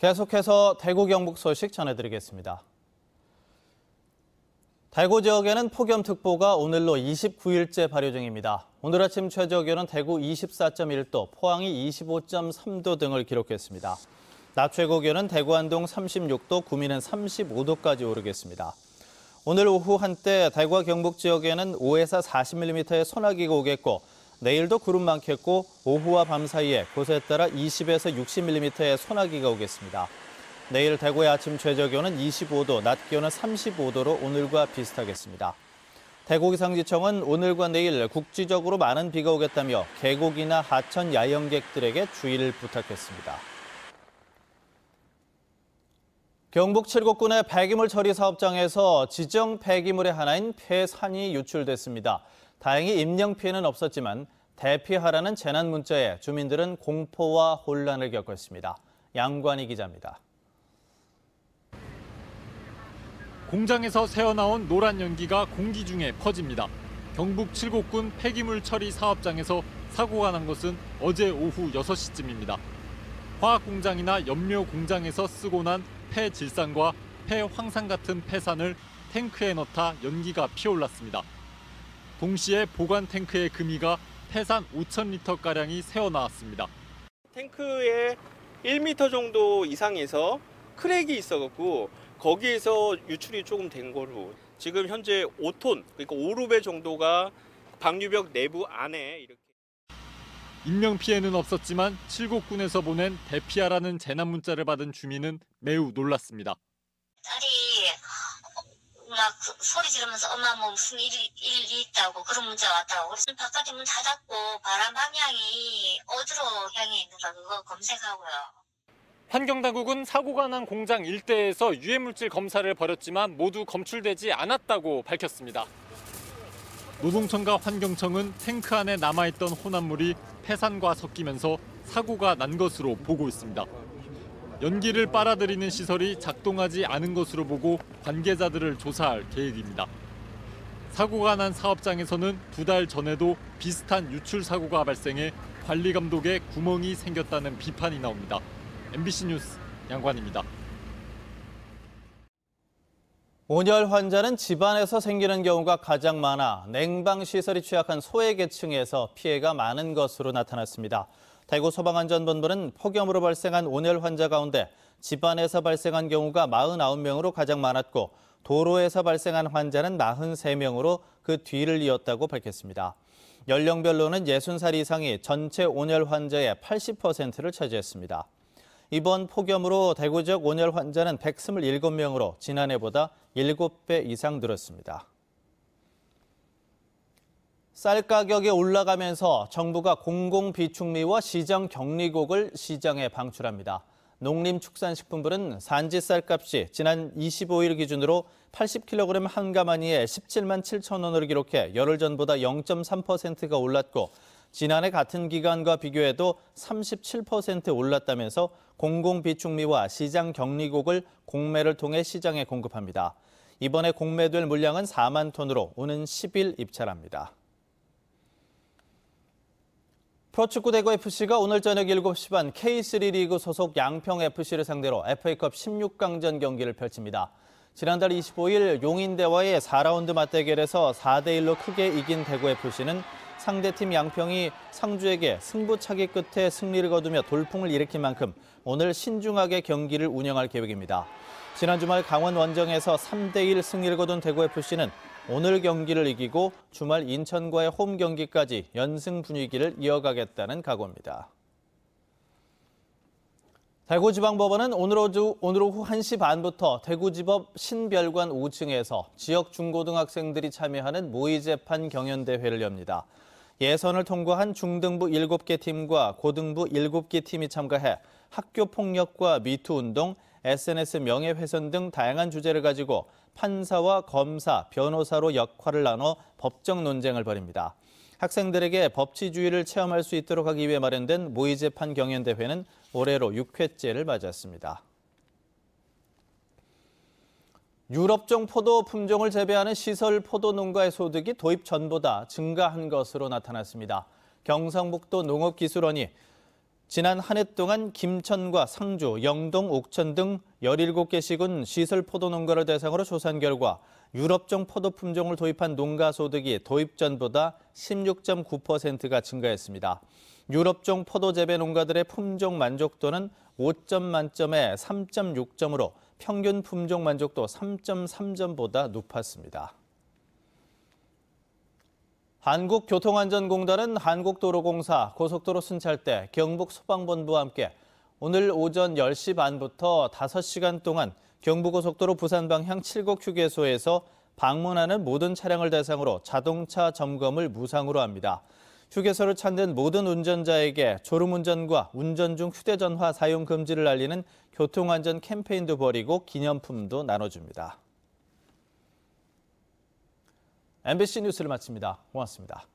계속해서 대구 경북 소식 전해드리겠습니다. 대구 지역에는 폭염특보가 오늘로 29일째 발효 중입니다. 오늘 아침 최저 기온은 대구 24.1도, 포항이 25.3도 등을 기록했습니다. 낮 최고 기온은 대구 안동 36도, 구미는 35도까지 오르겠습니다. 오늘 오후 한때 대구와 경북 지역에는 5에서 40mm의 소나기가 오겠고, 내일도 구름 많겠고 오후와 밤 사이에 곳에 따라 20에서 60mm의 소나기가 오겠습니다. 내일 대구의 아침 최저 기온은 25도, 낮 기온은 35도로 오늘과 비슷하겠습니다. 대구기상지청은 오늘과 내일 국지적으로 많은 비가 오겠다며 계곡이나 하천 야영객들에게 주의를 부탁했습니다. 경북 칠곡군의 폐기물 처리 사업장에서 지정 폐기물의 하나인 폐산이 유출됐습니다. 다행히 인명 피해는 없었지만 대피하라는 재난 문자에 주민들은 공포와 혼란을 겪었습니다. 양관희 기자입니다. 공장에서 새어나온 노란 연기가 공기 중에 퍼집니다. 경북 칠곡군 폐기물 처리 사업장에서 사고가 난 것은 어제 오후 6시쯤입니다. 화학공장이나 염료 공장에서 쓰고 난 폐질산과 폐황산 같은 폐산을 탱크에 넣다 연기가 피어올랐습니다. 동시에 보관 탱크의 금이가 폐산 5,000리터가량이 새어나왔습니다. 탱크에 1m 정도 이상에서 크랙이 있어갖고 거기에서 유출이 조금 된 거로 지금 현재 5톤, 그러니까 5루베 정도가 방류벽 내부 안에 이렇게. 인명 피해는 없었지만 칠곡군에서 보낸 대피하라는 재난 문자를 받은 주민은 매우 놀랐습니다. 딸이 막 소리 지르면서 엄마 뭐 무슨 일이 있다고 그런 문자가 왔다고. 그래서 바깥에 문 닫았고 바람 방향이 어디로 향해 있는가 그거 검색하고요. 환경당국은 사고가 난 공장 일대에서 유해물질 검사를 벌였지만 모두 검출되지 않았다고 밝혔습니다. 노동청과 환경청은 탱크 안에 남아있던 혼합물이 폐산과 섞이면서 사고가 난 것으로 보고 있습니다. 연기를 빨아들이는 시설이 작동하지 않은 것으로 보고 관계자들을 조사할 계획입니다. 사고가 난 사업장에서는 2달 전에도 비슷한 유출 사고가 발생해 관리 감독에 구멍이 생겼다는 비판이 나옵니다. MBC 뉴스 양관입니다. 온열 환자는 집안에서 생기는 경우가 가장 많아 냉방시설이 취약한 소외계층에서 피해가 많은 것으로 나타났습니다. 대구 소방안전본부는 폭염으로 발생한 온열 환자 가운데 집안에서 발생한 경우가 49명으로 가장 많았고 도로에서 발생한 환자는 43명으로 그 뒤를 이었다고 밝혔습니다. 연령별로는 60살 이상이 전체 온열 환자의 80%를 차지했습니다. 이번 폭염으로 대구 지역 온열 환자는 127명으로 지난해보다 7배 이상 늘었습니다. 쌀 가격이 올라가면서 정부가 공공비축미와 시장 격리곡을 시장에 방출합니다. 농림축산식품부는 산지 쌀값이 지난 25일 기준으로 80kg 한 가마니에 17만 7천 원을 기록해 열흘 전보다 0.3%가 올랐고 지난해 같은 기간과 비교해도 37% 올랐다면서 공공비축미와 시장 격리곡을 공매를 통해 시장에 공급합니다. 이번에 공매될 물량은 4만 톤으로 오는 10일 입찰합니다. 프로축구 대구FC가 오늘 저녁 7시 반 K3 리그 소속 양평FC를 상대로 FA컵 16강전 경기를 펼칩니다. 지난달 25일 용인대와의 4라운드 맞대결에서 4대1로 크게 이긴 대구FC는 상대팀 양평이 상주에게 승부차기 끝에 승리를 거두며 돌풍을 일으킨 만큼 오늘 신중하게 경기를 운영할 계획입니다. 지난 주말 강원 원정에서 3대1 승리를 거둔 대구FC는 오늘 경기를 이기고 주말 인천과의 홈 경기까지 연승 분위기를 이어가겠다는 각오입니다. 대구지방법원은 오늘 오후 1시 반부터 대구지법 신별관 5층에서 지역 중고등학생들이 참여하는 모의재판 경연대회를 엽니다. 예선을 통과한 중등부 7개 팀과 고등부 7개 팀이 참가해 학교폭력과 미투운동, SNS 명예훼손 등 다양한 주제를 가지고 판사와 검사, 변호사로 역할을 나눠 법정 논쟁을 벌입니다. 학생들에게 법치주의를 체험할 수 있도록 하기 위해 마련된 모의재판 경연대회는 올해로 6회째를 맞았습니다. 유럽종 포도 품종을 재배하는 시설 포도 농가의 소득이 도입 전보다 증가한 것으로 나타났습니다. 경상북도 농업기술원이 지난 한 해 동안 김천과 상주, 영동, 옥천 등 17개 시군 시설 포도 농가를 대상으로 조사한 결과 유럽종 포도 품종을 도입한 농가 소득이 도입 전보다 16.9%가 증가했습니다. 유럽종 포도 재배 농가들의 품종 만족도는 5점 만점에 3.6점으로 평균 품종 만족도 3.3점보다 높았습니다. 한국교통안전공단은 한국도로공사, 고속도로 순찰대, 경북소방본부와 함께 오늘 오전 10시 반부터 5시간 동안 경부고속도로 부산 방향 7곡 휴게소에서 방문하는 모든 차량을 대상으로 자동차 점검을 무상으로 합니다. 휴게소를 찾는 모든 운전자에게 졸음운전과 운전 중 휴대전화 사용 금지를 알리는 교통안전 캠페인도 벌이고 기념품도 나눠줍니다. MBC 뉴스를 마칩니다. 고맙습니다.